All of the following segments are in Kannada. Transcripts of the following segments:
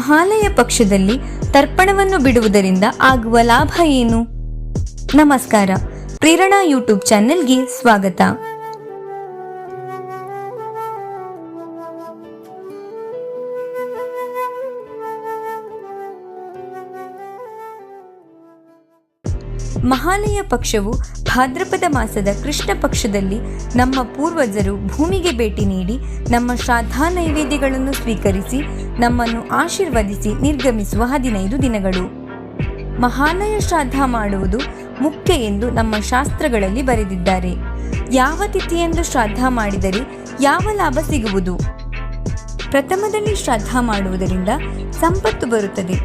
ಮಹಾಲಯ ಪಕ್ಷದಲ್ಲಿ ತರ್ಪಣವನ್ನು ಬಿಡುವುದರಿಂದ ಆಗುವ ಲಾಭ ಏನು? ನಮಸ್ಕಾರ, ಪ್ರೇರಣಾ ಯೂಟ್ಯೂಬ್ ಚಾನೆಲ್ಗೆ ಸ್ವಾಗತ. ಮಹಾಲಯ ಪಕ್ಷವು ಭಾದ್ರಪದ ಮಾಸದ ಕೃಷ್ಣ ಪಕ್ಷದಲ್ಲಿ ನಮ್ಮ ಪೂರ್ವಜರು ಭೂಮಿಗೆ ಭೇಟಿ ನೀಡಿ ನಮ್ಮ ಶ್ರಾದ್ದ ನೈವೇದ್ಯಗಳನ್ನು ಸ್ವೀಕರಿಸಿ ನಮ್ಮನ್ನು ಆಶೀರ್ವದಿಸಿ ನಿರ್ಗಮಿಸುವ 15 ದಿನಗಳು. ಮಹಾಲಯ ಶ್ರಾದ್ದ ಮಾಡುವುದು ಮುಖ್ಯ ಎಂದು ನಮ್ಮ ಶಾಸ್ತ್ರಗಳಲ್ಲಿ ಬರೆದಿದ್ದಾರೆ. ಯಾವ ತಿಥಿಯಂದು ಶ್ರಾದ್ದ ಮಾಡಿದರೆ ಯಾವ ಲಾಭ ಸಿಗುವುದು? ಪ್ರಥಮದಲ್ಲಿ ಶ್ರಾದ್ದ ಮಾಡುವುದರಿಂದ ಸಂಪತ್ತು ಬರುತ್ತದೆ.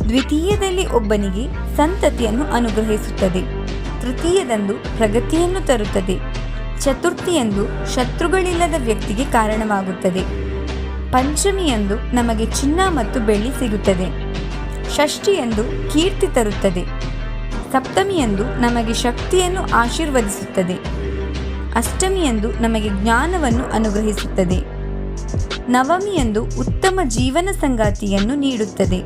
ದ್ವಿತೀಯದಲ್ಲಿ ಒಬ್ಬನಿಗೆ ಸಂತತಿಯನ್ನು ಅನುಗ್ರಹಿಸುತ್ತದೆ. ತೃತೀಯದಂದು ಪ್ರಗತಿಯನ್ನು ತರುತ್ತದೆ. ಚತುರ್ಥಿಯಂದು ಶತ್ರುಗಳಿಲ್ಲದ ವ್ಯಕ್ತಿಗೆ ಕಾರಣವಾಗುತ್ತದೆ. ಪಂಚಮಿಯಂದು ನಮಗೆ ಚಿನ್ನ ಮತ್ತು ಬೆಳ್ಳಿ ಸಿಗುತ್ತದೆ. ಷಷ್ಠಿಯಂದು ಕೀರ್ತಿ ತರುತ್ತದೆ. ಸಪ್ತಮಿಯಂದು ನಮಗೆ ಶಕ್ತಿಯನ್ನು ಆಶೀರ್ವದಿಸುತ್ತದೆ. ಅಷ್ಟಮಿಯಂದು ನಮಗೆ ಜ್ಞಾನವನ್ನು ಅನುಗ್ರಹಿಸುತ್ತದೆ. ನವಮಿಯಂದು ಉತ್ತಮ ಜೀವನ ಸಂಗಾತಿಯನ್ನು ನೀಡುತ್ತದೆ.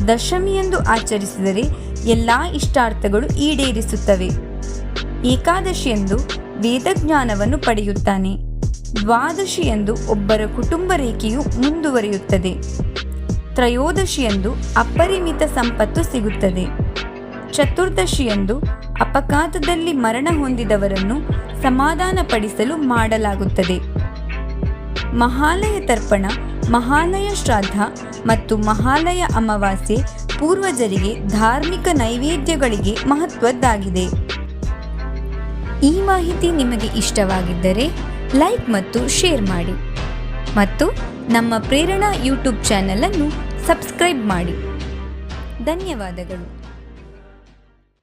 ದಶಮಿಯಂದು ಆಚರಿಸಿದರೆ ಎಲ್ಲ ಇಷ್ಟಾರ್ಥಗಳು ಈಡೇರಿಸುತ್ತವೆ. ಏಕಾದಶಿಯಂದು ವೇದಜ್ಞಾನವನ್ನು ಪಡೆಯುತ್ತಾನೆ. ದ್ವಾದಶಿಯಂದು ಒಬ್ಬರ ಕುಟುಂಬ ರೇಖೆಯು ಮುಂದುವರಿಯುತ್ತದೆ. ತ್ರಯೋದಶಿಯಂದು ಅಪರಿಮಿತ ಸಂಪತ್ತು ಸಿಗುತ್ತದೆ. ಚತುರ್ದಶಿಯಂದು ಅಪಘಾತದಲ್ಲಿ ಮರಣ ಹೊಂದಿದವರನ್ನು ಸಮಾಧಾನಪಡಿಸಲು ಮಾಡಲಾಗುತ್ತದೆ. ಮಹಾಲಯ ತರ್ಪಣ, ಮಹಾಲಯ ಶ್ರಾದ್ದ ಮತ್ತು ಮಹಾಲಯ ಅಮಾವಾಸ್ಯೆ ಪೂರ್ವಜರಿಗೆ ಧಾರ್ಮಿಕ ನೈವೇದ್ಯಗಳಿಗೆ ಮಹತ್ವದ್ದಾಗಿದೆ. ಈ ಮಾಹಿತಿ ನಿಮಗೆ ಇಷ್ಟವಾಗಿದ್ದರೆ ಲೈಕ್ ಮತ್ತು ಶೇರ್ ಮಾಡಿ ಮತ್ತು ನಮ್ಮ ಪ್ರೇರಣಾ ಯೂಟ್ಯೂಬ್ ಚಾನೆಲ್ ಅನ್ನು ಸಬ್ಸ್ಕ್ರೈಬ್ ಮಾಡಿ. ಧನ್ಯವಾದಗಳು.